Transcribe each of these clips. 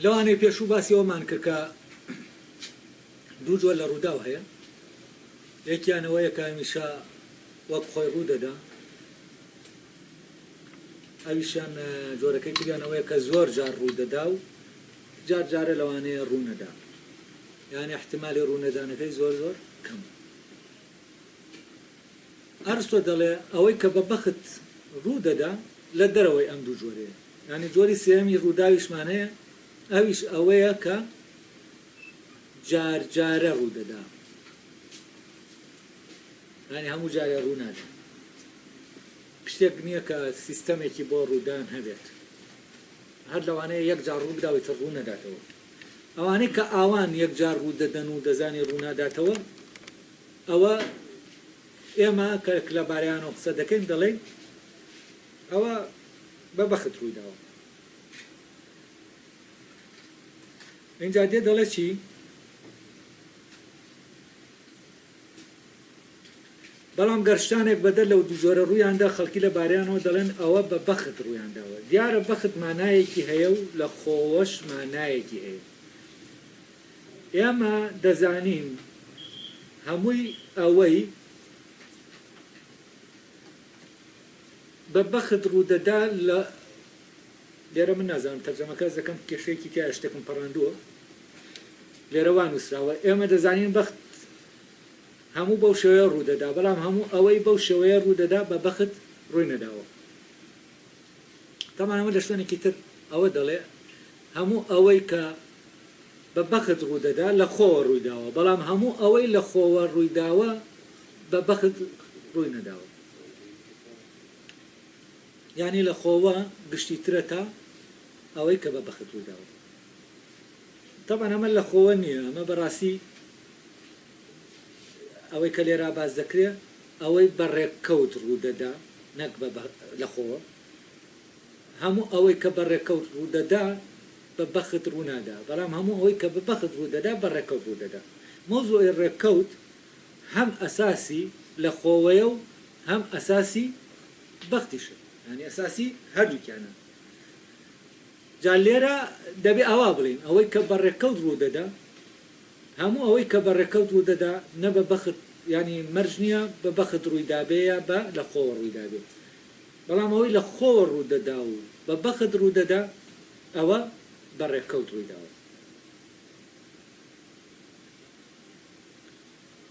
لەوانەیە پێشوو باسی ئەومان کرد کە دوو جۆر لە ڕووداو هەیە، یەکیانەوەیە کە هەمیشە وەک خۆی ڕوو دەدا، ئەویشیان جۆرەکەی تریانەوەیە کە زۆر جار ڕوو دەدا و جار جارە لەوانەیە ڕوو نەدا، یعنی احتیمالی ڕوونەدانەکەی زۆر زۆر کەم. ئەرستۆ دەڵێ ئەوەی کە بە بەخت ڕوو دەدا لە دەرەوەی ئەم دوو جۆرەیە، یعنی جۆری سێمی ڕووداویشمانەیە ئەویش ئەوەیە کە جار جارە ڕوو دەدا، یعنی هەموو جارە ڕوو نادا. شتێک نییە کە سیستەمێکی بۆ ڕوودان هەبێت، هەر لەوانەیە یەک جار ڕوو بداوێتە ڕوو نەداتەوە. ئەوانەی کە ئاوان یەک جار ڕوو دەدەن و دەزانی ڕوو ناداتەوە، ئەوە ئێمە کە لە باریانەوە قسە دەکەین دەڵێن ئەوە بە بەخت ڕووی داوە. اینجا دێ دەڵێ چی؟ بەڵام گەرشتانێک بەدە لەو دوو جۆرە ڕوویاندا خەڵکی لە باریانەوە دەڵێن ئەوە بە بەخت ڕوویانداوە. دیارە بەخت مانایەکی هەیە و لە خۆوەش مانایەکی هەیە. ئێمە دەزانین هەمووی ئەوەی بە بەخت ڕوودەدا لە لێرە من نازانم تەرجەمەکە دەکەم کێشەیەکی تیا شتێکم پەڕاندووە لێرە وان وسراوە. ئێمە دەزانین بەخت هەموو بەو شێوەیە ڕوودەدا، بەڵام هەموو ئەوەی بەو شێوەیە ڕوودەدا بە بەخت ڕووی نەداوە. تەمان ئەمە لە شوێنێکی تر ئەوە دەڵێ هەموو ئەوەی کە بە بەخت ڕوودەدا لە خۆوە ڕوویداوە، بەڵام هەموو ئەوەی لە خۆوە ڕوویداوە بە بەخت ڕووی نەداوە. یعنی لە خۆوە گشتی ترە تا ئەوەی کە بە بەخت ڕوویداوە. تەمان ئەمە لە خۆوە نییە، ئەمە بەڕاستی ئەوەی کە لێرا باز دەکرێ ئەوەی بەڕێککەوت ڕوودەدا نەک لە خۆوە. هەموو ئەوەی کە بەڕێککەوت ڕوودەدا بە بەخت ڕوو نادا، بەڵام هەموو ئەوەی کە بە بەخت ڕوودەدا بەڕێککەوت ڕوودەدا. مۆزوعی ڕێککەوت هەم ئەساسی لە خۆوەیە و هەم ئەساسی بەختیشە، یعنی ئەساسی هەردووکیانە. جا لێرە دەبێ ئەوا بڵین ئەوەی کە بەڕێککەوت ڕوودەدا، هەموو ئەوەی کە بەڕێککەوت ڕوودەدا نە بە بەخت، ینی مەرج نییە بە بەخت ڕوویدابێیە بە لە خۆوە ڕوویدابێت، بەڵام ئەوەی لە خۆوە ڕوودەدا و بە بەخت ڕوودەدا ئەوە بەڕێککەوت ڕوویداوە.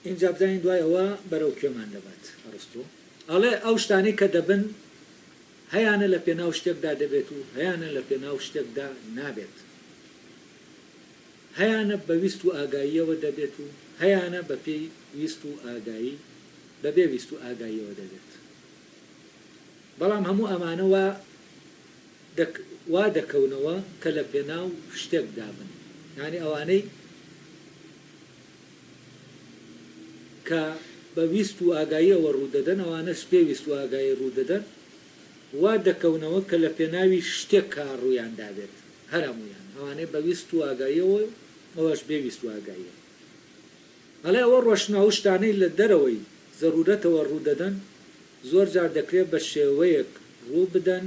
اینجا بزانین دوای ئەوە بەرەو کوێمان دەبات. ئەڕستۆ ئەڵێ ئەو شتانەی کە دەبن هەیانە لە پێناو شتێکدا دەبێت و هەیانە لە پێناو شتێکدا نابێت، هەیانە بە ویست و ئاگاییەوە دەبێت و هەیانە بە پێی ویست و ئاگایی بەبێ ویست و ئاگاییەوە دەبێت. بەڵام هەموو ئەمانەوە وا دەکەونەوە کە لە پێناو شتێک دابن، یعنی ئەوانەی کە بە ویست و ئاگاییەوە ڕوودەدەن ئەوانەش پێ ویست و ئاگایی ڕوودەدەن وا دەکەونەوە کە لە پێناوی شتێک کە ڕوویان دابێت. هەر هەمویان ئەوانەی بە ویست و ئاگاییەوە ئەوەش بێ ویست و ئاگاییە. هەڵێ ئەوە ڕۆشناو شتانەی لە دەرەوەی زەرورەتەوە ڕوودەدەن زۆر جار دەکرێت بە شێوەیەک ڕوو بدەن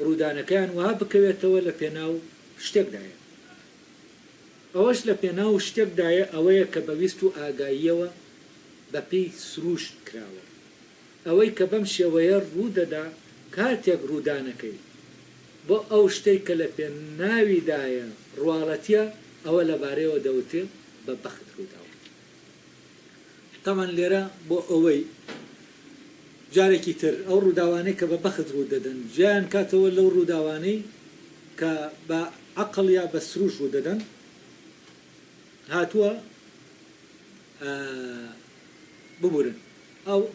ڕوودانەکەیان وها بکەوێتەوە لە پێناو شتێکدایە. ئەوەش لە پێناو شتێکدایە ئەوەیە کە بە ویست و ئاگاییەوە بە پێی سروشت کراوە. ئەوەی کە بەم شێوەیە ڕوودەدا کاتێک ڕوودانەکەی بۆ ئەو شتێک کە لە پێناویدایە ڕواڵەتیە ئەوە لەبارەیەوە دەوتێ بە بەخت ڕووداوە. تەمان لێرە بۆ ئەوەی جارێکی تر ئەو ڕووداوانەی کە بە بەخت ڕوودەدەن جیان کاتەوە لەو ڕووداوانەی کە بە عەقڵ یا بە سروش ڕوودەدەن هاتووە ببورن.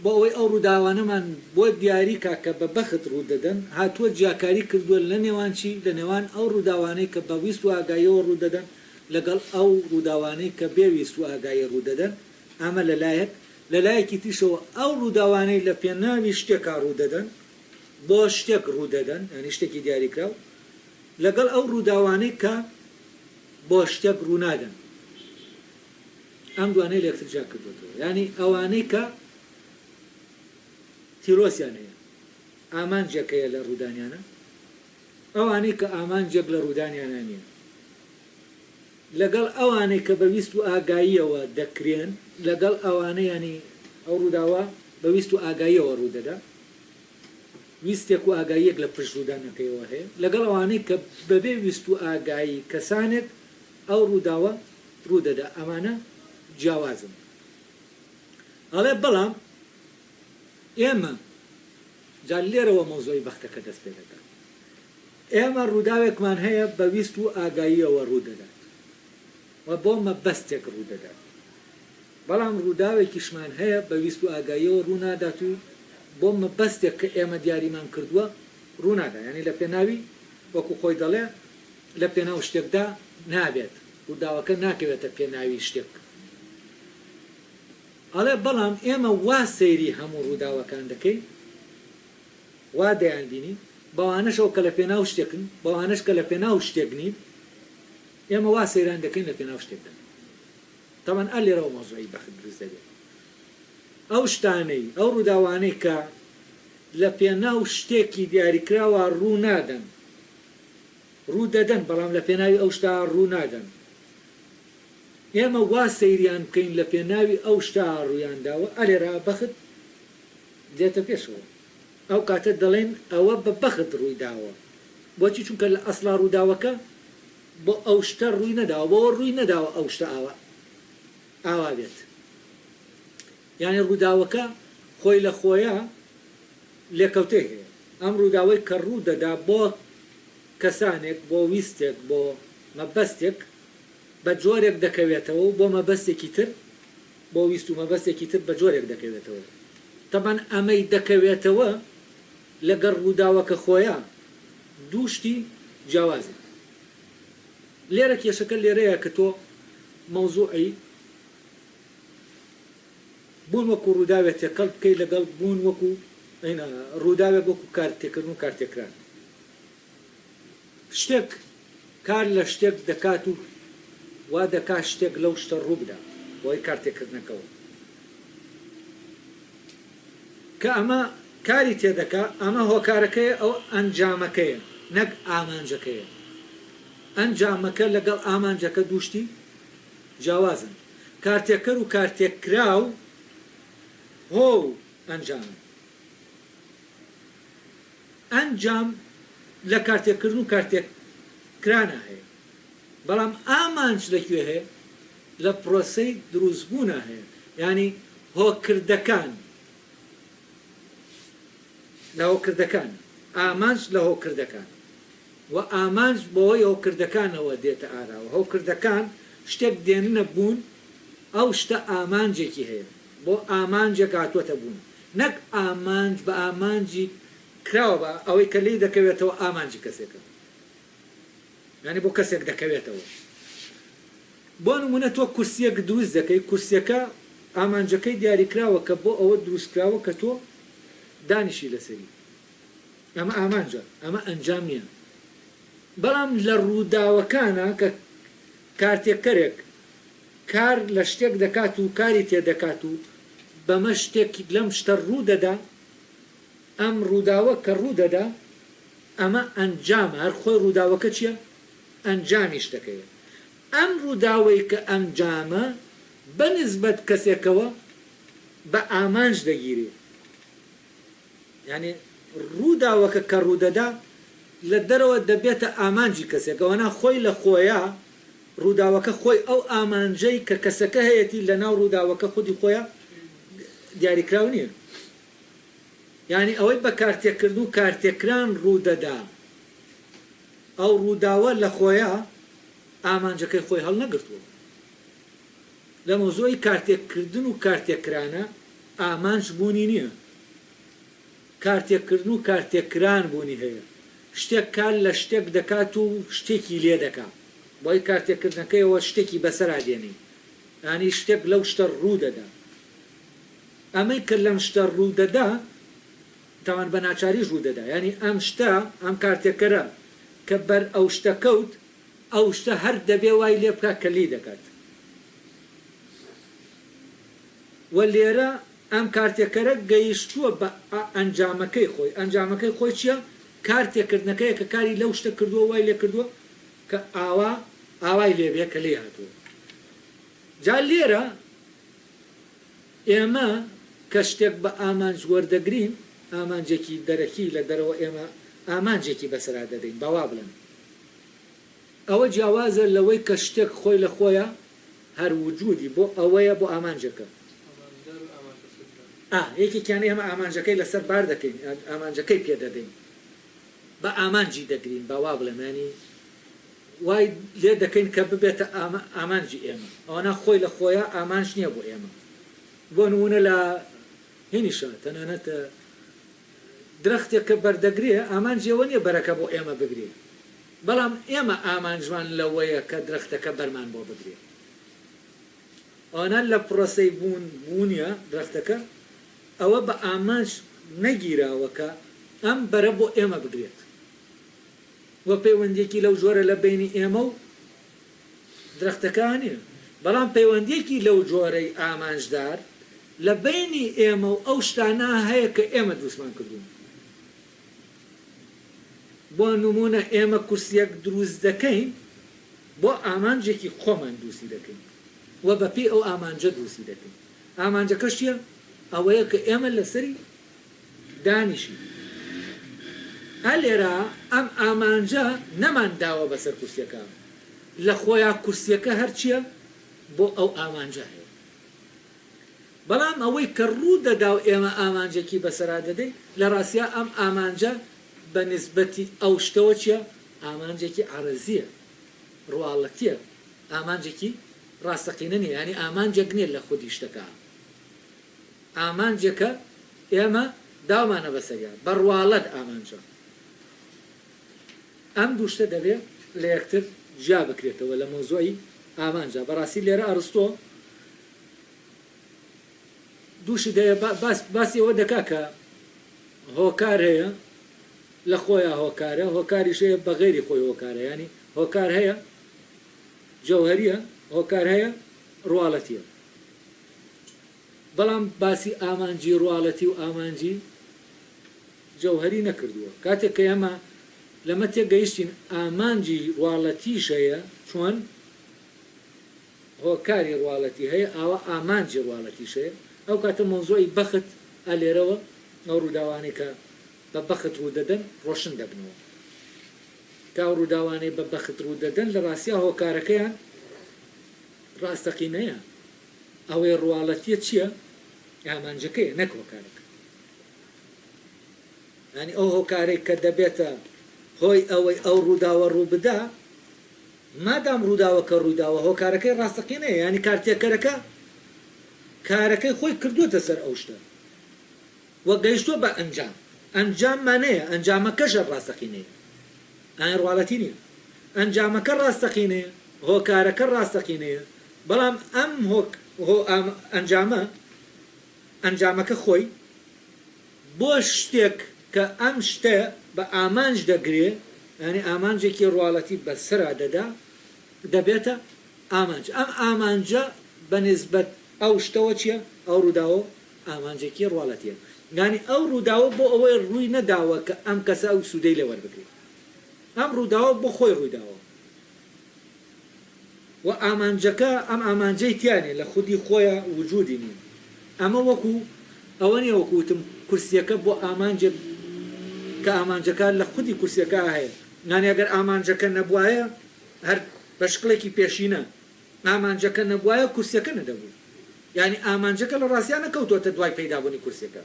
بۆ ئەوەی ئەو ڕووداوانەمان بۆ دیاری کاکە بە بەخت ڕوودەدەن هاتووە جیاکاری کردووە لە نێوان چی؟ لە نێوان ئەو ڕووداوانەی کە بە ویست و ئاگاییەوە ڕوودەدەن لەگەڵ ئەو ڕووداوانەی کە بێ ویست و ئاگایی ڕوودەدەن. ئەمە لەلایەکی تیشەوە ئەو ڕووداوانەی لە پێناوی شتێکا ڕوودەدەن بۆ شتێک ڕوودەدەن، یعنی شتێکی دیاریکراو، لەگەڵ ئەو ڕووداوانەی کە بۆ شتێک ڕوونادەن. ئەم دوانەی لە یەکتر جیا کردوێتەوە، یعنی ئەوانەی کە تیرۆسیان هەیە ئامانجێکەیە لە ڕوودانیانە، ئەوانەی کە ئامانجێک لە ڕوودانیانە نییە. لەگەڵ ئەوانەی کە بەویست و ئاگاییەوە دەکرێن لەگەڵ ئەوانە ینی ئەو ڕووداوە بەویست و ئاگاییەوە ڕوودەدا ویستێک و ئاگاییەک لە پشتڕوودانەکەیەوە هەیە لەگەڵ ئەوانەی کە بەبێ ویست و ئاگایی کەسانێک ئەو ڕووداوە ڕوودەدا ئەمانە جیاوازن ئەڵێ بەڵام ئێمە جا لێرەوە مۆزۆی بەختەکە دەست پێ دەکات ئێمە ڕووداوێکمان هەیە بەویست و ئاگاییەوە ڕوودەدات و بۆ مەبەستێک ڕوودەدات بەڵام ڕووداوێکیشمان هەیە بەویست و ئاگاییەوە ڕوونادات و بۆ مەبەستێک کە ئێمە دیاریمان کردووە ڕوونادا ینی لە پێناوی وەکو خۆی دەڵێ لە پێناو شتێکدا نابێت ڕووداوەکە ناکەوێتە پێناوی شتێک ئەڵێ بەڵام ئێمە وا سەیری هەموو ڕووداوەکان دەکەین وا دەیان بینی بەوانەشەوە کە لە پێناو شتێکن بەوانش کە لە پێناو شتێک نین ئێمە وا سەیران دەکەین لە پێناو شتێکدا تەمان ئە لێرەوە مۆزۆی بەخت دروست دەبێت ئەو شتانەی ئەو ڕووداوانەی کە لە پێناو شتێکی دیاریکراوە ڕوونادەن ڕوودەدەن بەڵام لە پێناوی ئەو شتا ڕوونادەن ئێمە وا سەیریان بکەین لە پێناوی ئەو شتا ڕوویانداوە ئەلێرا بەخت دێتە پێشەوە ئەو کاتە دەڵێن ئەوە بە بەخت ڕوویداوە بۆچی چونکە لە ئەسڵا ڕووداوەکە بۆ ئەو شتە ڕووی نەداوە بۆ ڕووی نەداوە ئەو شتە ئاوا بێت یعنی ڕووداوەکە خۆی لە خۆیە لێکەوتێ هەیە ئەم ڕووداوەی کە ڕوو دەدا بۆ کەسانێک بۆ ویستێک بۆ مەبەستێک بە جۆرێک دەکەوێتەوە و بۆ مەبەستێکی تر بۆ ویست و مەبەستێکی تر بە جۆرێک دەکەوێتەوە تەمان ئەمەی دەکەوێتەوە لەگەڵ ڕووداوەکە خۆیە دووشتی جیاوازی لێرە کێشەکە لێرەیە کە تۆ مەوزوعی بوون وەکو ڕووداوێت تێکەڵ بکەی لەگەڵ بوون وەکو ڕووداوێک وەکو کارتێکردن و کارتێکران شتێک کار لە شتێک دەکات و وا دەکات شتێک لەو شتە ڕوو بدە بۆی کارتێکردنەکەەوە کە ئەمە کاری تێدەکات ئەمە هۆکارەکەیە ئەو ئەنجامەکەیە نەک ئامانجەکەیە ئەنجامەکە لەگەڵ ئامانجەکە دووشتی جیاوازن کارتێکەر و کارتێکراو هۆ ئەنجام ئەنجام لە کارتێکردن و کارتێکرانە هەیە بەڵام ئامانج لەکوێ هەیە لە پرۆسەی دروستبوونە هەیە ینی هۆکردەکان لە هۆکردەکان ئامانج لە هۆکردەکان و ئامانج بۆی هۆکردەکانەوە دێتە ئاراوە هۆکردەکان شتێک دێننە بوون ئەو شتە ئامانجێکی هەیە بۆ ئامانجێک هاتووەتە بوون نەک ئامانج بە ئامانجی کراوە بە ئەوەی کە لی دەکەوێتەوە ئامانجی کەسێکە ینی بۆ کەسێک دەکەوێتەوە بۆ نمونە تۆ کورسیەک دروست دەکەی کورسیەکە ئامانجەکەی دیاریکراوە کە بۆ ئەوە دروستکراوە کە تۆ دانیشی لەسەری ئەمە ئامانجە ئەمە ئەنجام نییە بەڵام لە ڕووداوەکانە کە کارتێکەرێک کار لە شتێک دەکات و کاری تێدەکات و بەمە شتێک لەم شتە ڕوو دەدا ئەم ڕووداوە کە ڕوو دەدا ئەمە ئەنجامە هەر خۆی ڕووداوەکە چییە؟ ئەنجامی شتەکەیە ئەم ڕووداوەی کە ئەنجامە بەنسبەت کەسێکەوە بە ئامانج دەگیری یعنی ڕووداوەکە کە ڕوودەدا لە دەرەوە دەبێتە ئامانجی کەسێکەوەنا خۆی لە خۆیە ڕووداوەکە خۆی ئەو ئامانجەی کە کەسەکە هەیەی لە ناو ڕووداوەکە خودی خۆیە دیاریکراو نییە یعنی ئەوەی بە کارتێکرد و کارتێکران ڕوودەدا ئەو ڕووداوە لە خۆیە ئامانجەکەی خۆی هەڵ نەگرتووە لە مۆزۆی کارتێککردن و کارتێکرانە ئامانج بوونی نییە کارتێککردن و کارتێکران بوونی هەیە شتێک کار لە شتێک دەکات و شتێکی لێ دەکات بۆی کارتێکردنەکەیەوە شتێکی بەسەرادێنی ینی شتێک لەو شتە ڕوو دەدا ئەمەی کە لەم شتە ڕوو دەدا تاوان بە ناچاری ڕوو دەدا ینی ئەم شتە ئەم کارتێکەرە کە بەر ئەو شتە کەوت ئەو شتە هەر دەبێ وای لێ بکات کە لی دەکات و لێرە ئەم کارتێکەرە گەیشتووە بە ئەنجامەکەی خۆی ئەنجامەکەی خۆی چییە؟ کارتێکردنەکەیە کە کاری لەو شتە کردووە وای لێ کردووە کە ئاوا ئاوای لێبێ کە لێ هاتووە جا لێرە ئێمە کە شتێک بە ئامانج وەردەگرین ئامانجێکی دەرەکی لە دەرەوە ئێمە ئامانجێکی بەسەرا دەدەین باوا بڵێن ئەوە جیاوازە لەوەی کە شتێک خۆی لە خۆیە هەر وجودی بۆ ئەوەیە بۆ ئامانجەکە یەکێکیان ئێمە ئامانجەکەی لەسەر بار دەکەین ئامانجەکەی پێ دەدەین بە ئامانجی دەگرین باوا بڵێمانی وای لێ دەکەین کە ببێتە ئامانجی ئێمە ئەوانە خۆی لە خۆیە ئامانج نییە بۆ ئێمە بۆ نمونە لە هێنیشە تەنانەت درەختێک کە بەردەگرێ ئامانجیەوە نییە بەرەکە بۆ ئێمە بگرێ بەڵام ئێمە ئامانجمان لەوەیە کە درەختەکە بەرمان بۆ بگرێ ئەوانە لە پرۆسەی بوونیە درەختەکە ئەوە بە ئامانج نەگیراوەکە ئەم بەرە بۆ ئێمە بگرێت وە پەیوەندێکی لەو جۆرە لە بینی ئێمە و درەختەکانیە بەڵام پەیوەندێکی لەو جۆرەی ئامانجدار لە بینی ئێمە و ئەو شتانە هەیە کە ئێمە دروستمان کردوون بۆ نمونە ئێمە کورسیەک دروست دەکەین بۆ ئامانجێکی خۆمان دروستی دەکەین وە بەپێی ئەو ئامانجە دروستی دەکەین ئامانجەکەش چییە ئەوەیە کە ئێمە لەسەری دانیشی هەلێرە ئەم ئامانجە نەمان داوە بەسەر کورسیەکە لە خۆیان کورسیەکە هەرچییە بۆ ئەو ئامانجە هەیە بەڵام ئەوەی کە ڕوو دەدا و ئێمە ئامانجێکی بەسەرا دەدەین لە ڕاستیا ئەم ئامانجە بە نسبەتی ئەو شتەوە چییە ئامانجێکی عەرەزیە ڕواڵەتیە ئامانجێکی ڕاستەقینە نیە ینی ئامانجێک نیە لە خودی شتەکە ئامانجێکە ئێمە داومانە بەسەریان بە ڕواڵەت ئامانجە ئەم دوو شتە دەبێت لە یەکتر جیا بکرێتەوە لە مۆزۆی ئامانجە بەڕاستی لێرە ئەرستۆ دووشی دەیە باسی ئەوە دەکا کە هۆکار هەیە لە خۆیان هۆکارە هۆکاریش هەیە بە غێری خۆی هۆکارە ینی هۆکار هەیە جەوهەریە هۆکار هەیە ڕواڵەتیە بەڵام باسی ئامانجی ڕواڵەتی و ئامانجی جەوهەری نەکردووە کاتێک کە ئێمە لەمە تێگەیشتین ئامانجی ڕواڵەتیش هەیە چۆن هۆکاری ڕواڵەتی هەیە ئاوە ئامانجی ڕواڵەتیش هەیە ئەو کاتە مۆزۆی بەخت ئەلێرەوە ئەو ڕووداوانەی کە بە بەخت ڕوو دەدەن ڕۆشن دەبنەوە تا ڕووداوانەی بە بەخت ڕوو دەدەن لە ڕاستیا هۆکارەکەیان ڕاستەقینەیە ئەوەی ڕواڵەتیە چییە ئامانجەکەیە نەک هۆکارەکە ینی ئەو هۆکارێک کە دەبێتە هۆی ئەوەی ئەو ڕووداوە ڕوو بدا مادام ڕووداوەکە ڕووداوە هۆکارەکەی ڕاستەقینەیە ینی کارتێکەرەکە کارەکەی خۆی کردوتە سەر ئەو شتە وە گەیشتووە بە ئەنجام ئەنجاممانەیە ئەنجامەکەشە ڕاستەقینەیە ئاین ڕواڵەتی نییە ئەنجامەکە ڕاستەقینەیە هۆکارەکە ڕاستەقینەیە بەڵام ئەم ئەنجامەکە خۆی بۆ شتێک کە ئەم شتە بە ئامانج دەگرێ ینی ئامانجێکی ڕواڵەتی بەسرا دەدا دەبێتە ئامانج ئەم ئامانجە بە نسبەت ئەو شتەوە چییە ئەو ڕووداوە ئامانجێکی ڕواڵەتیە ینی ئەو ڕووداوە بۆ ئەوەی ڕووی نەداوە کە ئەم کەسە ئەو سوودەی لێ وەربگرێت ئەم ڕووداوە بۆ خۆی ڕوویداوە و ئامانجەکە ئەم ئامانجەی تیانێ لە خودی خۆیە وجودی نیە ئەمە وەکو ئەوە نیە وەکوتم کورسیەکە بۆ ئامانجە کە ئامانجەکە لە خودی کورسیەکە هەیە نانی ئەگەر ئامانجەکە نەبوایە هەر بە شکڵێکی پێشینە ئامانجەکە نەبوایە کورسیەکە نەدەبوو ینی ئامانجەکە لە ڕاستیان نەکەوتوەتە دوای پەیدابوونی کورسیەکە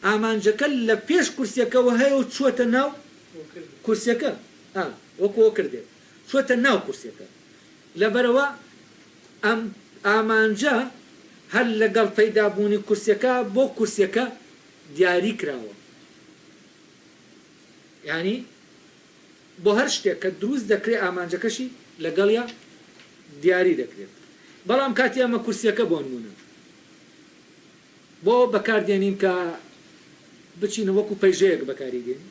ئامانجەکە لە پێش کورسیەکەەوە هەیە و چووەتە ناو کورسیەکە وەکوەوە کردێت چووەتە ناو کورسیەکە لەبەرەوە ئەم ئامانجە هەر لەگەڵ پەیدابوونی کورسیەکە بۆ کورسیەکە دیاری کراوە ینی بۆ هەر شتێک کە دروست دەکرێت ئامانجەکەشی لەگەڵیا دیاری دەکرێت بەڵام کاتی ئەمە کورسیەکە بۆ نمونە بۆ بەکاردێنین کە بچینە وەکو پەیژەیەک بەکاری دێن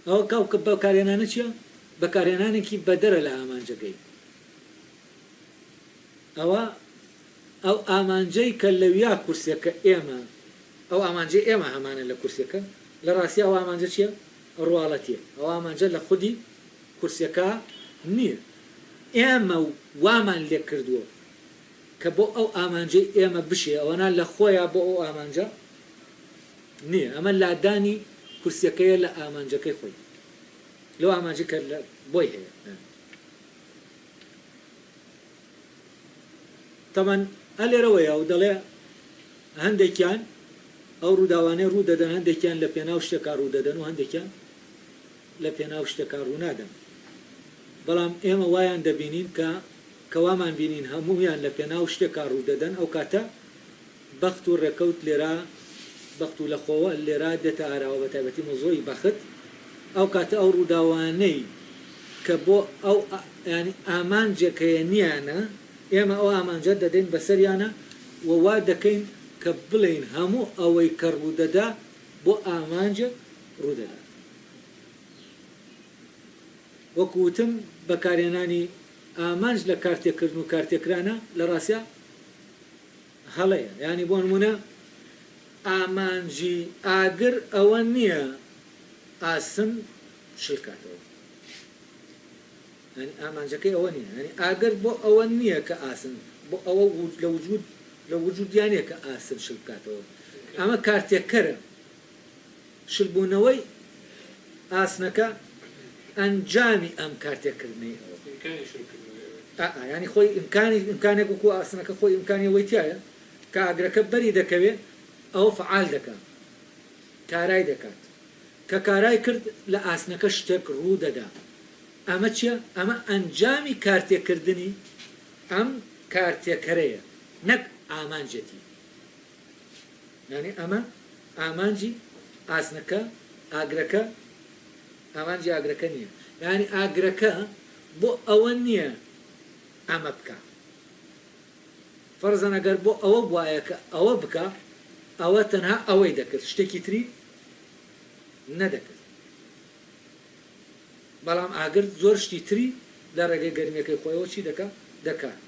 ئەوە کاوکە بەکارێنانە چییە بەکارێنانێکی بەدەرە لە ئامانجەکەی ئەوە ئەو ئامانجەی کە لەویا کورسیەکە ئێمە ئەو ئامانجەی ئێمە هەمانە لە کورسیەکە لە ڕاستی ئەو ئامانجە چییە ڕواڵەتیە ئەو ئامانجە لە خودی کورسیەکە نییە. ئێمە وامان لێ کردووە کە بۆ ئەو ئامانجەی ئێمە بشێ ئەوەنا لە خۆیان بۆ ئەو ئامانجە نییە. ئەمە لادانی کورسەکەیە لە ئامانجەکەی خۆی لەو ئامانجە کە بۆی هەیە. تەمان ئەلێرەوەیە و دەڵێ هەندێکیان ئەو ڕووداوانەی ڕوو دەدەن، هەندێکیان لە پێناو شتێکا ڕوو دەدەن و هەندێکیان لە پێناو شتێکا ڕوو نادەن. بەڵام ئێمە وایان دەبینین کە کەوامان بینین هەموویان لە پێناو شتێکا ڕوو دەدەن، ئەو کاتە بەخت و ڕێکەوت لێرە بەخت و لەخۆوە لێرە دێتە ئاراوە بە تایبەتی مۆزۆی بەخت. ئەو کاتە ئەو ڕووداوانەی کە بۆ ئەو ینی ئامانجێکەیە نیانە ئێمە ئەو ئامانجە دەدەین بەسەریانە و وا دەکەین کە بڵین هەموو ئەوەی کە ڕوودەدا بۆ ئامانجە ڕوودەدا. وەکوتم بەکارێنانی ئامانج لە کارتێکردن و کارتێکرانە لە ڕاستە هەڵەیە. ینی بۆ نمونە ئامانجی ئاگر ئەوە نییە ئاسن شلکاتەوە، ینی ئامانجەکەی ئەوە نییە، ینی ئاگر بۆ ئەوە نییە کە ئاسن بۆ ئەوە لە وجودیانەیە کە ئاسن شل بکاتەوە. ئەمە کارتێکەرە. شلبوونەوەی ئاسنەکە ئەنجامی ئەم کارتێکردنی ئەوە، ینی خۆی ئیمکانێک وەکو ئاسنەکە خۆی ئیمکانی ئەوەی تایە کە ئاگرەکە بەری دەکەوێت ئەوە فعال دەکات، کارای دەکات. کە کارای کرد لە ئاسنەکە شتێک ڕوو دەدا. ئەمە چییە؟ ئەمە ئەنجامی کارتێکردنی ئەم کارتێکەرەیە، نەک ئامانجێتی. ینی ئەمە ئامانجی ئاسنەکە ئاگرەکە ئامانجی ئاگرەکە نییە. ینی ئاگرەکە بۆ ئەوە نییە ئەمە بکە. فەرزەن ئەگەر بۆ ئەوە وایە کە ئەوە بکە، ئەوە تەنها ئەوەی دەکرد، شتێکی تری نەدەکرد. بەڵام ئاگر زۆر شتی تری لە ڕێگەی گەرمیەکەی خۆیەوە چی دەکات.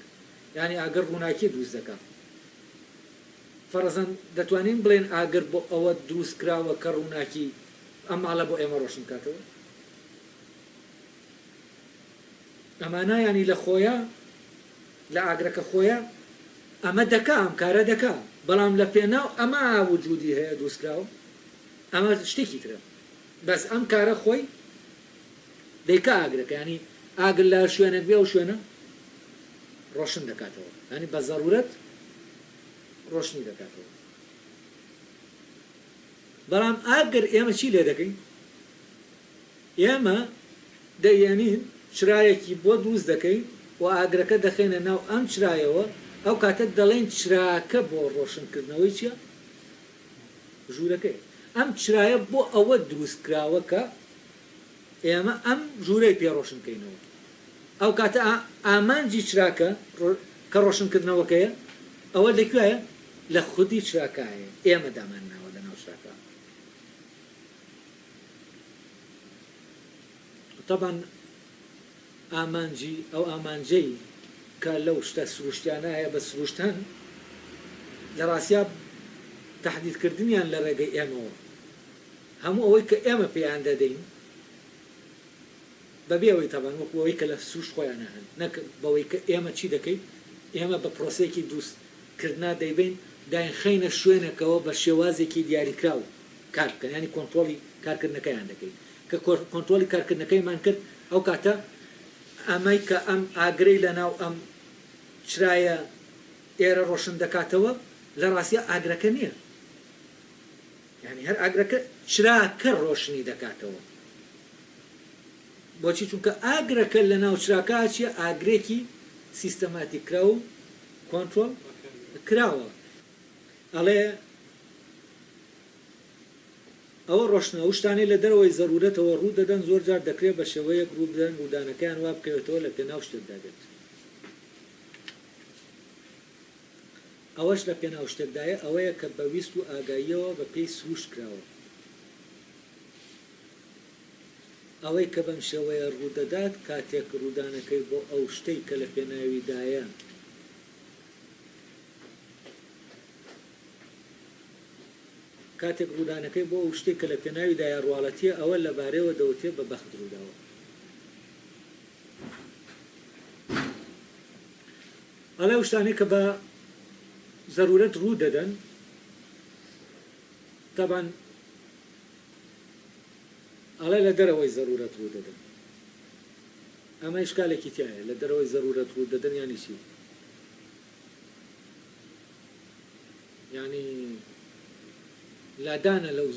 ینی ئاگەر ڕووناکی دروست دەکات. فەرزەن دەتوانین بڵێن ئاگر بۆ ئەوە دروست کراوە کە ڕووناکی ئەم ماڵە بۆ ئێمە ڕۆشن کاتەوە. ئەمانە ینی لە خۆیە لە ئاگرەکە خۆیە ئەمە دەکا، ئەم کارە دەکا، بەڵام لە پێناو ئەمە وجودی هەیە دروستکراوە، ئەمە شتێکی ترە. بەس ئەم کارە خۆی دەیکا ئاگرەکە. ینی ئاگر لە شوێنێک بێ و شوێنە ڕۆشن دەکاتەوە، ینی بە زەڕورەت ڕۆشنی دەکاتەوە. بەڵام ئاگر ئێمە چی لێ دەکەین؟ ئێمە دەیێنین چرایەکی بۆ دروست دەکەین و ئاگرەکە دەخێنە ناو ئەم چرایەوە. ئەو کاتە دەڵێن چراکە بۆ ڕۆشنکردنەوەی چییە؟ ژوورەکەی. ئەم چرایە بۆ ئەوە دروست کراوە کە ئێمە ئەم ژوورەی پێ ڕۆشنکەینەوە. ئەو کاتە ئامانجی چراکە کە ڕۆشنکردنەوەکەیە ئەوە لەکوێیە؟ لە خودی چراکایە، ئێمە دامانناوە لە ناو چراکە. طبعا ئامانجی ئەو ئامانجەی کە لەو شتە سروشتیانایە بە سروشتن لە ڕاستیا تەحدیدکردنیان لە ڕێگەی ئێمەوە. هەموو ئەوەی کە ئێمە پێیان دەدەین بەبێەوەی تەبان وەکو ئەوەی کە لە سروش خۆیان هەن، نەک بەوەی کە ئێمە چی دەکەین. ئێمە بە پرۆسەیەکی دروستکردنا دەیبین داین خەینە شوێنێکەوە بە شێوازێکی دیاریکراو کار بکەن، ینی کۆنتڕۆلی کارکردنەکەیان دەکەین. کە کۆنتڕۆلی کارکردنەکەیمان کرد، ئەو کاتە ئەمەی کە ئەم ئاگرەی لە ناو ئەم چرایە ئێرە ڕۆشن دەکاتەوە لە ڕاستیە ئاگرەکە نییە. ینی هەر ئاگرەکە چراکە ڕۆشنی دەکاتەوە. بۆچی؟ چونکە ئاگرەکە لە ناو چراکە چیە؟ ئاگرێکی سیستەماتیک کرا و کۆنتڕۆل کراوە. ئەڵێ ئەوە ڕۆشنە و شتانی لە دەرەوەی زەرورەتەوە ڕوو دەدەن، زۆر جار دەکرێت بە شێوەیەک ڕوو بدەن ڕوودانەکەیان وا بکەوێتەوە لە پێناو شتێکدا بێت. ئەوەش لە پێناو شتێکدایە ئەوەیە کە بەویست و ئاگاییەوە بە پێی سروش کراوە. ئەوەی کە بەم شێوەیە ڕوودەدات کاتێک ڕوودانەکەی بۆ ئەو شتەی کە لە پێناویدایە کاتێک ڕوودانەکەی بۆ ئەو شتێک کە لە پێناویدایە ڕواڵەتیە ئەوە لەبارەیەوە دەوتێت بە بەخت ڕووداوە. ئەڵێ شتانی کە بە ضرورەت ڕوو دەدەن طبعا ئەڵێ لە دەرەوەی ضرورەت ڕوو دەدەن ئەمە ئیشکالێکی تایە لە دەرەوەی ضرورەت ڕوو دەدەن یانی چی یعنی لادانە لەو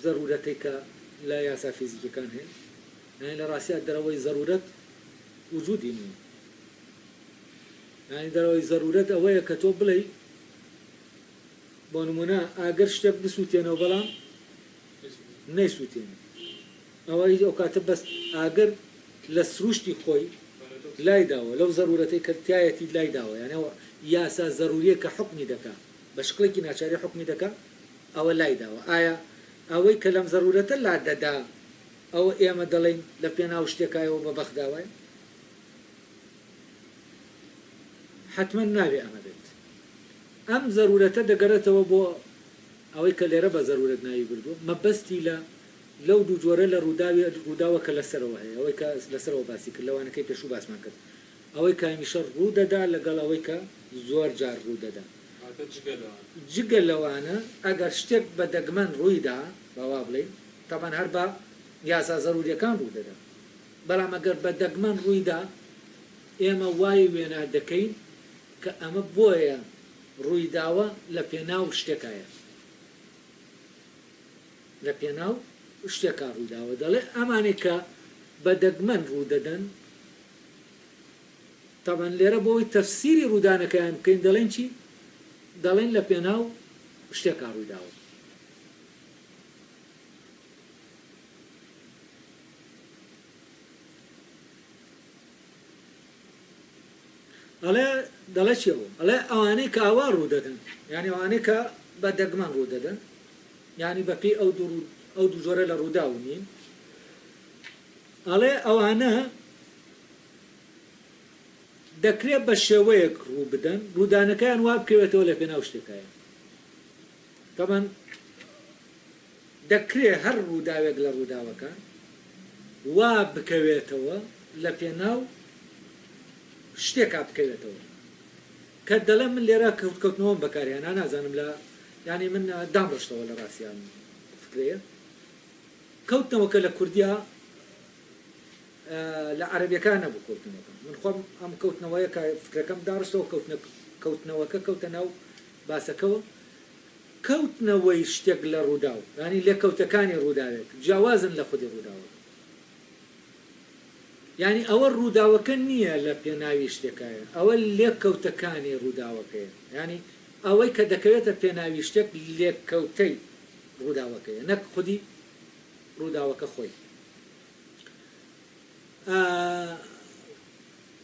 ضرورەتەی کە لا یاسا فیزیکەکان هەیە یعنی لە ڕاستیە دەرەوەی ضرورەت وجودی نییە یعنی دەرەوەی ضرورەت ئەوەیە کە تۆ بڵێ بۆ نمونە ئاگەر شتێک بسووتێنەوە بەڵام نەیسووتێن ئەوەی ئەو کاتە بەس ئاگەر لە سروشتی خۆی لای داوە لەو ضرورەتەی کە تایەتی لای داوە یعنی یاسا ضروریە کە حکمی دەکا بە شکڵێکی ناچاری حکمی دەکا ئەوە لای داوە ئایا ئەوەی کە لەم ضرورەتە لا دەدا ئەوە ئێمە دەڵێن لە پێناو شتێکایەوە بە بەخداوای حتما ناوێ ئەمە بێت ئەم ضرورەتە دەگەرێتەوە بۆ ئەوەی کە لێرە بە ضرورەت ناوی بردووە مەبەستی لەو دوو جۆرە لە ڕووداوە کە لەسەرەوە هەیە ئەوەی کە لەسەرەوە باسی کرد لەوانەکەی پێشوو باسمان کرد ئەوەی کە هەمیشە ڕوو دەدا لەگەڵ ئەوەی کە زۆر جار ڕوو دەدا جگە لەوانە ئەگەر شتێک بە دەگمەن ڕوویدا باوا بڵێ تاوان هەر بە یاسا ضروریەکان ڕوو دەدا بەڵام ئەگەر بە دەگمەن ڕوویدا ئێمە وای وێنە دەکەین کە ئەمە بۆیە ڕوویداوە لە پێناو شتێکایە لە پێناو شتێکا ڕووداوە دەڵێ ئەمانێک کە بە دەگمەن ڕوو دەدەن تاوان لێرە بۆی تەفسیری ڕوودانەکەیان بکەین دەڵێن چی دەڵێن لە پێناو شتێکا ڕووداوە ئەڵێ دەڵێ چێەوە ئەڵێ ئەوانەی کە ئاوا ڕوو دەدەن یعنی ئەوانەی کە بە دەگمەن ڕوو دەدەن یعنی بەپی ئەو دوو جۆرە لە ڕووداو نین ئەڵێ ئەوانە دەکرێت بە شێوەیەک ڕوو بدەن ڕوودانەکەیان وا بکەوێتەوە لە پێناو شتێکایە تەمان دەکرێت هەر ڕووداوێک لە ڕووداوەکان وا بکەوێتەوە لە پێناو شتێکا بکەوێتەوە کە دەڵێ من لێرە کەوتکەوتنەوەم بەکارهێنا نازانم لە یعنی من دامڕشتەوە لە ڕاستیان فکرەیە کەوتنەوەکە لە کوردیا لە عەرەبیەکان نەبوو کەوتنەوەکە من خۆم ئەم کەوتنەوەیە کە فکرەکەم داڕشتەوە کەوتنەوەکە کەوتەناو باسەکەەوە کەوتنەوەی شتێک لە ڕووداو ینی لێکەوتەکانی ڕووداوێت جیاوازن لە خودی ڕووداوە یعنی ئەوە ڕووداوەکە نییە لە پێناوی شتێکایە ئەوە لێککەوتەکانی ڕووداوەکەیە ینی ئەوەی کە دەکەوێتە پێناوی شتێک لێککەوتەی ڕووداوەکەیە نەک خودی ڕووداوەکە خۆی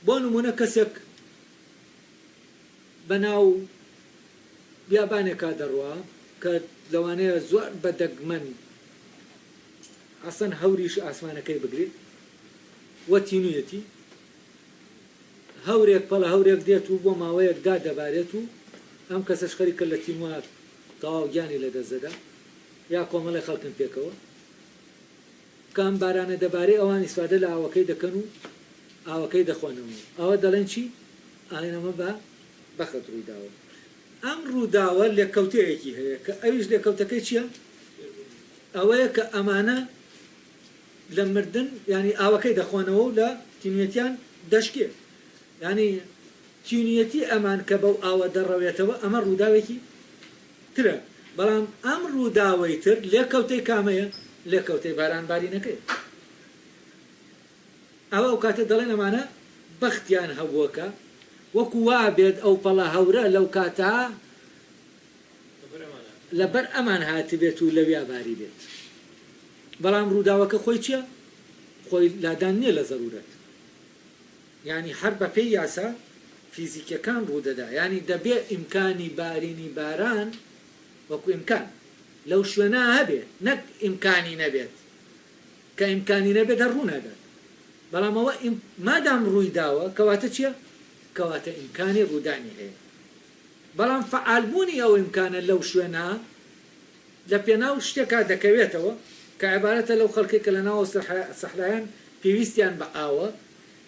بۆ نمونە کەسێک بەناو بیابانێکا دەڕوا کە لەوانەیە زۆر بە دەگمەن ئەسەن هەوریش ئاسمانەکەی بگرێت وە تینویەتی هەورێک پەڵە هەورێک دێت و بۆ ماوەیەکدا دەبارێت و ئەم کەسە شخەری کە لە تینوە تەواو گیانی لە دەستدەدا یا کۆمەڵی خەڵکن پێکەوە کام بارانە دەبارەی ئەوان ئیسفادە لە ئاوەکەی دەکەن و ئاوەکەی دەخۆنەوە ئەوە دەڵێن چی ئاڵێنەمە بە بەخت ڕوویداوە ئەم ڕووداوە لێککەوتەیەکی هەیە کە ئەویش لێککەوتەکەی چییە ئەوەیە کە ئەمانە لە مردن ینی ئاوەکەی دەخۆنەوە و لە تینوێتیان دەشکێ ینی تینوێتی ئەمان کە بەو ئاوە دەڕەوێتەوە ئەمە ڕووداوێکی ترە بەڵام ئەم ڕووداوەی تر لێککەوتەی کامەیە لێککەوتەی بارانبارینەکەی ئەوە ئەو کاتە دەڵێن ئەمانە بەختیان هەبووەکە وەکو وا بێت ئەو پەڵە هەورە لەو کاتە لەبەر ئەمان هاتی بێت و لەویا باری بێت بەڵام ڕووداوەکە خۆی چییە خۆی لادان نییە لە ضرورەت ینی هەر بە پێی یاسا فیزیکەکان ڕوودەدا ینی دەبێ ئیمکانی بارینی باران وەکو ئیمکان لەو شوێنە هەبێت نەک ئیمکانی نەبێت کە ئیمکانی نەبێت هەر ڕوو نەدات بەڵام ئەوە مادام ڕووی داوە کەواتە چییە کەواتە ئیمکانی ڕوودانی هەیە بەڵام فعالبوونی ئەو ئیمکانە لەو شوێنە لە پێناو شتێکا دەکەوێتەوە کە عیبارەتە لەو خەڵکی کە لە ناو سەحرایان پێویستیان بە ئاوە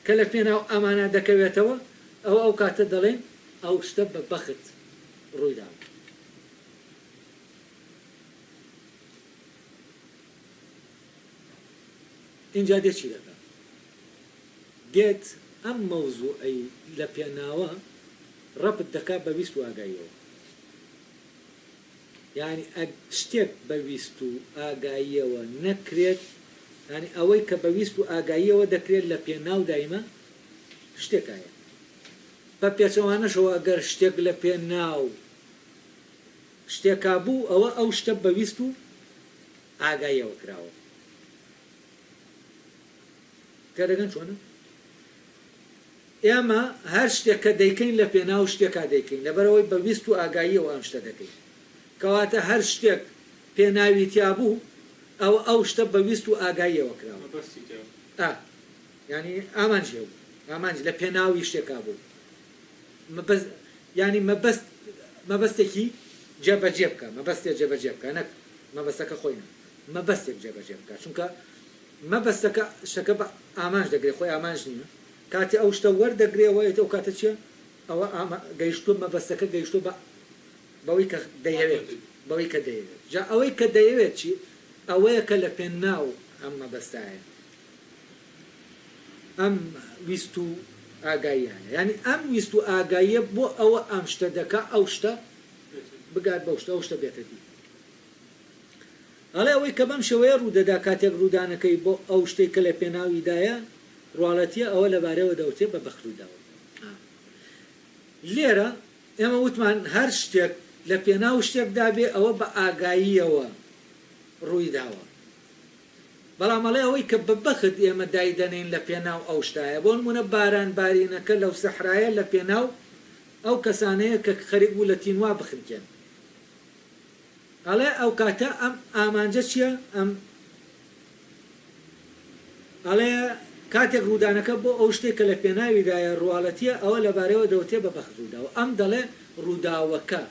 کە لە پێناو ئەمانە دەکەوێتەوە ئەو کاتە دەڵێن ئەو شتە بە بەخت ڕوویدا. اینجا دێکی دەکە دێت ئەم مەوزوعی لە پێناوە ڕەبت دەکات بە ویست و ئاگاییەوە. یعنی شتێک بەویست و ئاگاییەوە نەکرێت، ینی ئەوەی کە بەویست و ئاگاییەوە دەکرێت لە پێناو دایمە شتێکایە. بە پێچەوانەشەوە ئەگەر شتێک لە پێناو شتێکا بوو ئەوە ئەو شتە بەویست و ئاگاییەوە کراوە. کارەگەن چۆنە؟ ئێمە هەر شتێکە دەیکەین لە پێناو شتێکا دەیکەین لەبەرەوەی بەویست و ئاگاییەوە ئەم شتە دەکەین. کەواتە هەر شتێک پێناوی تیا بوو ئەو شتە بەویست و ئاگاییەوە کراوە. ینی ئامانجێ بوو، ئامانج لە پێناوی شتێکا بوو. ینی مەبەستێکی جێبەجێ بکە، مەبەستێک جێبەجێ بکە، نەک مەبەستەکە خۆی مەبەستێک جێبەجێ بکە، چونکە مەبەستەکە شتەکە بە ئامانج دەگرێت، خۆی ئامانج نییە. کاتی ئەو شتە وەردەگرێەوە ئەو کاتە چیە؟ ئەوە گەیشتوە مەبەستەکە گەیشتۆ بەوەی کە دەیەوێت، بەوەی کە دەیەوێت. جا ئەوەی کە دەیەوێت چی؟ ئەوەیە کە لە پێناو ئەم مەبەستایە، ئەم ویست و ئاگاییە. ینی ئەم ویست و ئاگاییە بۆ ئەوە ئەم شتە دەکا ئەو شتە بگات بەو شتە ئەو شتە بێتە دی. ئەڵێ ئەوەی کە بەم شێوەیە ڕوودەدا کاتێک ڕوودانەکەی بۆ ئەو شتێک کە لە پێناویدایە ڕواڵەتیە ئەوە لەبارەوە دەوتێت بە بەخروداوە. لێرە ئێمە وتمان هەر شتێک لە پێناو شتێکدا بێ ئەوە بە ئاگاییەوە ڕوویداوە. بەڵام ئەڵێ ئەوەی کە بە بەخت ئێمە دایدەنین لە پێناو ئەو شتایە، بۆ نمونە باران بارینەکە لەو سەحرایە لە پێناو ئەو کەسانەیە کە خەریک بوو لە تینوا بخنکێن. ئەڵێ ئەو کاتە ئەم ئامانجە چییە؟ ئەم ئەڵێ کاتێک ڕوودانەکە بۆ ئەو شتێک کە لە پێناویدایە ڕواڵەتیە ئەوە لەبارەوە دەوتێ بە بەخت ڕووداوە. ئەم دەڵێ ڕووداوەکە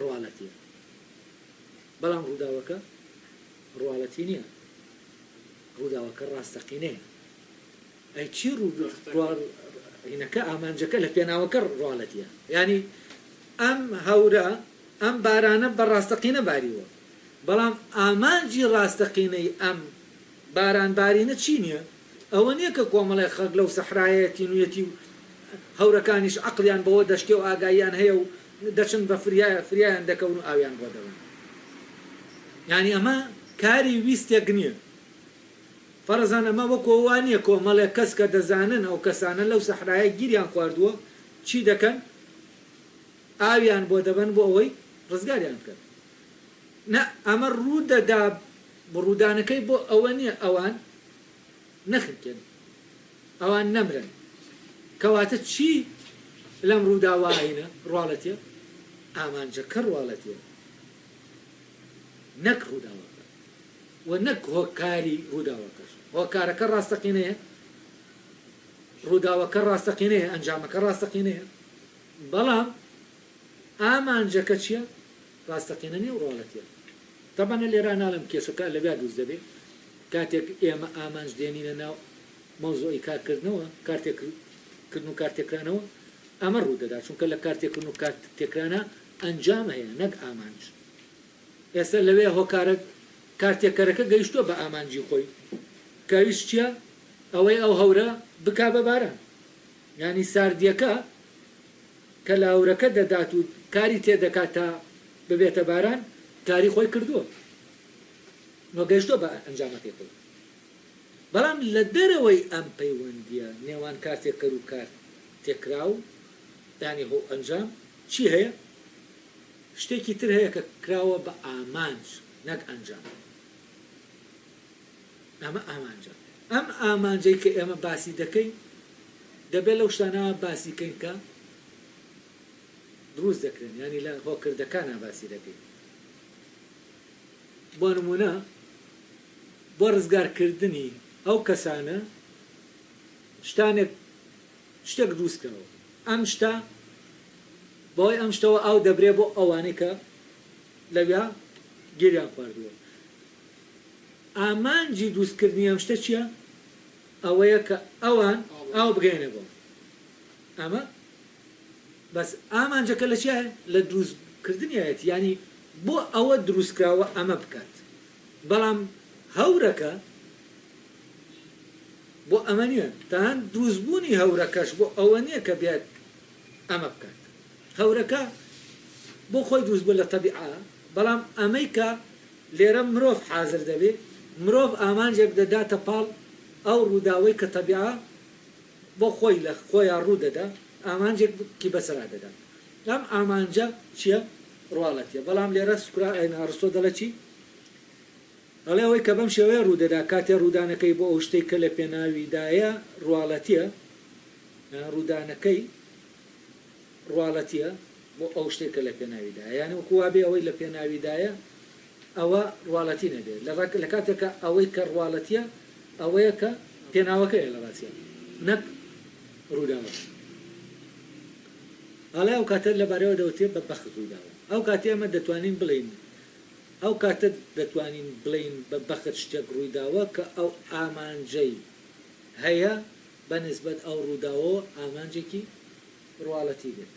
ڕواڵەتیە، بەڵام ڕووداوەکە ڕواڵەتی نییە، ڕووداوەکە ڕاستەقینەیە. ئەی چی ڕووداوەکە ئامانجەکە لە پێناوەکە ڕواڵەتیە. ینی ئەم هەورە ئەم بارانە بە ڕاستەقینە باریوە، بەڵام ئامانجی ڕاستەقینەی ئەم بارانبارینە چی نییە؟ ئەوە نییە کە کۆمەڵی خەک لەو سەحرایەتی نوێتی و هەورەکانیش عەقلیان بەوە دەشتێ و ئاگاییان هەیە و دەچن بە فریایان دەکەون و ئاویان بۆ دەون. یعنی ئەمە کاری ویستێک نییە. فەرزان ئەمە وەکو وان نییە کۆمەڵێ کەس کە دەزانن ئەو کەسانە لەو سەحرایە گیریان خواردووە چی دەکەن؟ ئاویان بۆ دەبن بۆ ئەوەی ڕزگاریان بکەن. نە، ئەمە ڕوودەدا ڕوودانەکەی بۆ ئەوە نییە ئەوان نەخنکێن، ئەوان نەمرن. کەواتە چی لەم ڕووداوایینە ڕواڵەتیە؟ ئامانجەکە ڕواڵەتیە، نەک ڕووداوەکە و نەک هۆکاری ڕووداوەکەش. هۆکارەکە ڕاستەقینەیە، ڕووداوەکە ڕاستەقینەیە، ئەنجامەکە ڕاستەقینەیە، بەڵام ئامانجەکە چییە؟ ڕاستەقینە نیە و ڕواڵەتیە. تەبەنە لێرە ناڵم کێشەکە لەبیا دروست دەبێت کاتێک ئێمە ئامانج دێنینە ناو مەوزوعی کارکردنەوە، کارتێکردن و کارتێکرانەوە، ئەمە ڕوودەدا، چونکە لە کارتێکردن و کارتێکرانە ئەنجام هەیە نەک ئامانج. ئێستا لەوێ هۆکارە کارتێکەرەکە گەیشتووە بە ئامانجی خۆی، کەویست چییە؟ ئەوەی ئەو هەورە بکا بە باران. ینی ساردیەکە کە لە هەورەکە دەدات و کاری تێدەکات تا ببێتە باران، کاری خۆی کردووە، گەیشتووە بە ئەنجامەکەی خۆی. بەڵام لە دەرەوەی ئەم پەیوەندیە نێوان کارتێکەر و کارتێکرا و ینی هۆ ئەنجام چی هەیە؟ شتێکی تر هەیە کە کراوە بە ئامانج نەک ئەنجام. ئەمە ئامانجە. ئەم ئامانجەی کە ئێمە باسی دەکەین دەبێت لەو شتانەوە باسیکەین کە دروست دەکرێن، ینی لە هۆکردەکانە باسی دەکەین. بۆ نمونە بۆ ڕزگارکردنی ئەو کەسانە شتێک دروستکەوە، ئەم شتە بۆی ئەم شتەوە ئاو دەبرێ بۆ ئەوانەی کە لەویا گیریان خواردووە. ئامانجی دروستکردنی ئەم شتە چییە؟ ئەوەیە کە ئەوان ئاو بگەینە بۆ. ئەمە بەس ئامانجەکە لە چیە لە دروستکردنیایەت ینی بۆ ئەوە دروستکراوە ئەمە بکات بەڵام هەورەکە بۆ ئەمە نییە تاان دروستبوونی هەورەکەش بۆ ئەوە نییە کە بێت ئەمە بکات هەورەکە بۆ خۆی دروست بوو لە تەبیعە بەڵام ئەمەی کە لێرە مرۆڤ حازر دەبێت مرۆڤ ئامانجێک دەداتە پاڵ ئەو ڕووداوەی کە تەبیعە بۆ خۆی لە خۆیان ڕوو دەدا ئامانجێکی بەسەرا دەدا ئەم ئامانجە چییە ڕواڵەتیە بەڵام لێرە سوکرا ئەرستۆ دەڵێ چی ئەڵێ ئەوەی کە بەم شێوەیە ڕوودەدا کاتێ ڕوودانەکەی بۆ ئەو شتێک کە لە پێناویدایە ڕواڵەتیە ڕوودانەکەی ڕواڵەتیە بۆ ئەو شتێک کە لە پێناویدایە یانە وەکو وابێ ئەوەی لە پێناویدایە ئەوە ڕواڵەتی نەبێت لە کاتێکە ئەوەی کە ڕواڵەتیە ئەوەیە کە پێناوەکەیە لە ڕاستیە نەک ڕووداوە ئەڵێ ئەو کاتە لەبارەوە دەوتێت بە بەخت ڕووداوە ئەو کاتێ ئەمە دەتوانین بڵین ئەو کاتە دەتوانین بڵین بە بەخت شتێک ڕوویداوە کە ئەو ئامانجەی هەیە بە نسبەت ئەو ڕووداوە ئامانجێکی ڕواڵەتی بێت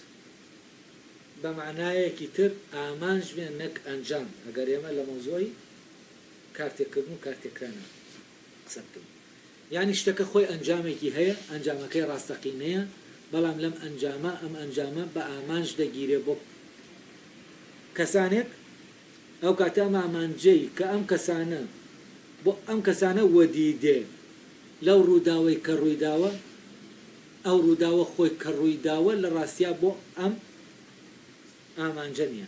بە معنایەکی تر ئامانج بێن نەک ئەنجام ئەگەر ئێمە لە مۆزۆی کارتێککردن و کارتێکرانە قسە بکەین یانی شتەکە خۆی ئەنجامێکی هەیە ئەنجامەکەی ڕاستەقینەیە بەڵام لەم ئەنجامە ئەم ئەنجامە بە ئامانج دەگیرێ بۆ کەسانێک ئەو کاتە ئەم ئامانجەی کە ئەم کەسانە بۆ ئەم کەسانە وەدیدێ لەو ڕووداوەی کە ڕوویداوە ئەو ڕووداوە خۆی کە ڕوویداوە لە ڕاستیا بۆ ئەم ئامانجە نیە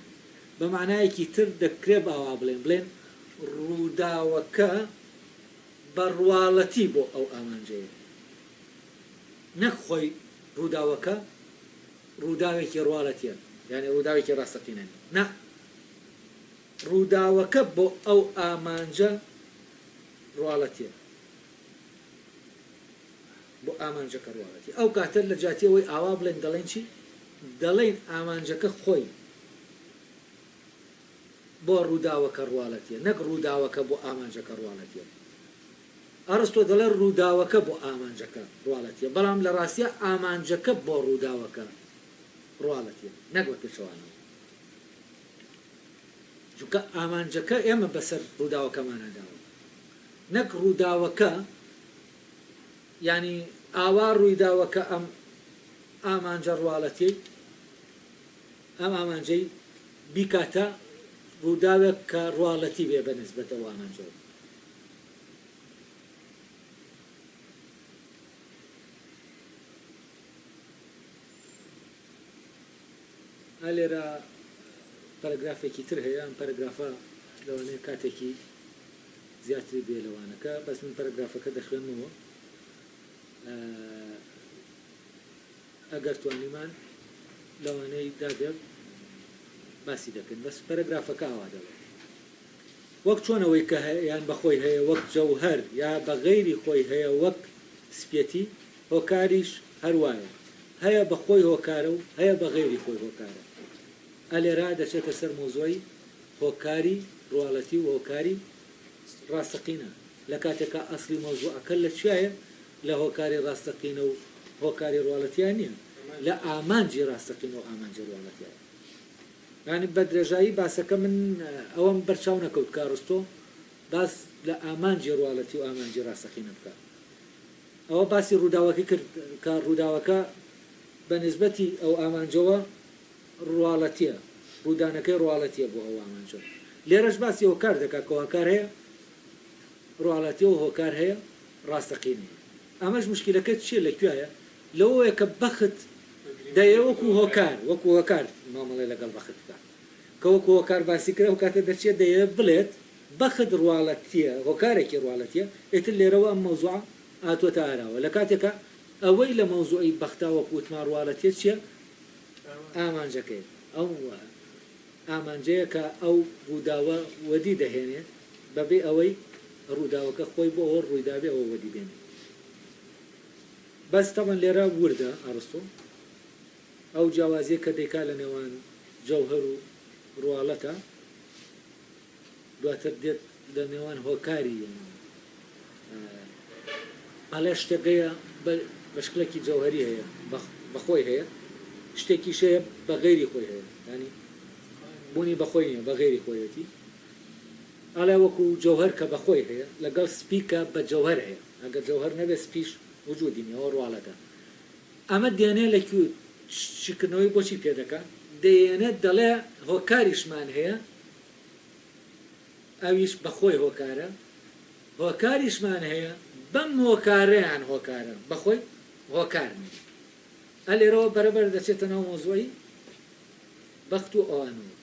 بە معنایەکی تر دەکرێت ئاوا بڵێن ڕووداوەکە بەڕواڵەتی بۆ ئەو ئامانجەیە نەک خۆی ڕووداوەکە ڕووداوێکی ڕواڵەتیە یعنی ڕووداوێکی ڕاستەقینە نە ڕووداوەکە بۆ ئەو ئامانجە ڕواڵەتیە بۆ ئامانجەکە ڕواڵەتی ئەو کاتر لە جاتیەوەی ئاوا بڵێن دەڵێن چی دەڵێن ئامانجەکە خۆی بۆ ڕووداوەکە ڕواڵەتیە نەک ڕووداوەکە بۆ ئامانجەکە ڕواڵەتیە ئەرستۆ دەڵێ ڕووداوەکە بۆ ئامانجەکە ڕواڵەتیە بەڵام لە ڕاستیە ئامانجەکە بۆ ڕووداوەکە ڕواڵەتیە نەک بە پێچەوانەوە چونکە ئامانجەکە ئێمە بەسەر ڕووداوەکەمانەداوە نەک ڕووداوەکە ینی ئاوا ڕوویداوەکە ئەم ئامانجە ڕواڵەتی ئەم ئامانجەی بیکاتە ڕووداوێک کە ڕواڵەتی بێ بە نسبەتەوە ئامانجەوە لێرە پەرەگرافێکی تر هەیە ئەم پەرەگرافە لەوانەیە کاتێکی زیاتری بێ لەوانەکە بەس من پەرەگرافەکە دەخوێنمەوە ئەگەر توانیمان لەوانەی دادێت باسی دەکەن بەس پەرەگرافەکە ئاوا دەڵێت وەک چۆنەوەی کە یان بەخۆی هەیە وەک جەوهەر یا بە غەیری خۆی هەیە وەک سپێتی هۆکاریش هەروایە هەیە بە خۆی هۆکارە و هەیە بە غەیری خۆی هۆکارە ئەلێرا دەچێتە سەر مۆزۆی هۆکاری ڕواڵەتی و هۆکاری ڕاستەقینە لە کاتێکە ئەسلی مۆزوعەکە لە چیایە لە هۆکاری ڕاستەقینە و هۆکاری ڕواڵەتیان نییە لە ئامانجی ڕاستەقینە و ئامانجی ڕواڵەتیان یعنی بە درێژایی باسەکە من ئەوەم بەرچاو نەکەوت کارستۆ باس لە ئامانجی ڕواڵەتی و ئامانجی ڕاستەقینە بکە ئەوە باسی ڕووداوەکەی کرد کە ڕووداوەکە بە نسبەتی ئەو ئامانجەوە ڕواڵەتیە ڕوودانەکەی ڕواڵەتیە بۆ ئەو ئامانجە لێرەش باسی هۆکار دەکات کە هۆکار هەیە ڕواڵەتی و هۆکار هەیە ڕاستەقینی ئەمەش مشکلەکە چیە لەکوێیە لەوەیە کە بەخت دەیە وەکو هۆکار مامەڵی لەگەڵ بەخت بکات کە وەکو هۆکار باسی کرا و کاتە دەچێت دەیە بڵێت بەخت ڕواڵەتیە هۆکارێکی ڕواڵەتیە ئێتر لێرەوە ئەم مەوزوعە ئاتوەتە ئاراوە لە کاتێکە ئەوەی لە مەوزوعی بەختا وەکو وتمان ڕواڵەتیە چیە ئامانجەکەی ئەو ئامانجەیە کە ئەو ڕووداوە وەدی دەهێنێ بەبێ ئەوەی ڕووداوەکە خۆی بۆ ئەوە ڕوویدابێ ئەوە وەدی بێنێ بەس تەمەن لێرە وردە ئەرستۆ ئەو جیاوازیە کە دەیکا لە نێوان جەوهەر و ڕواڵەتە دواتر دێت لە نێوان هۆکاری ئەڵێ شتێکەیە بە شکلێکی جەوهەری هەیە بەخۆی هەیە شتێکی شەیە بە غێری خۆی هەیە ینی بوونی بەخۆی نیە بە غێری خۆیەتی ئالا وەکو جەوهەر کە بەخۆی هەیە لەگەڵ سپیکە بە جەوهەر هەیە ئەگەر جەوهەر نەبێت سپیش وجودی نیەوە ڕواڵەکە ئەمە دێنێ لەکوێ چکردنەوەی بۆچی پێ دەکات دێنێت دەڵێ هۆکاریشمان هەیە ئەویش بەخۆی هۆکارە هۆکاریشمان هەیە بەم هۆکارەیان هۆکارە بەخۆی هۆکار ئە لێرەوە بەرەبەر دەچێتە ناو مۆزۆی بەخت و ئەوانەوە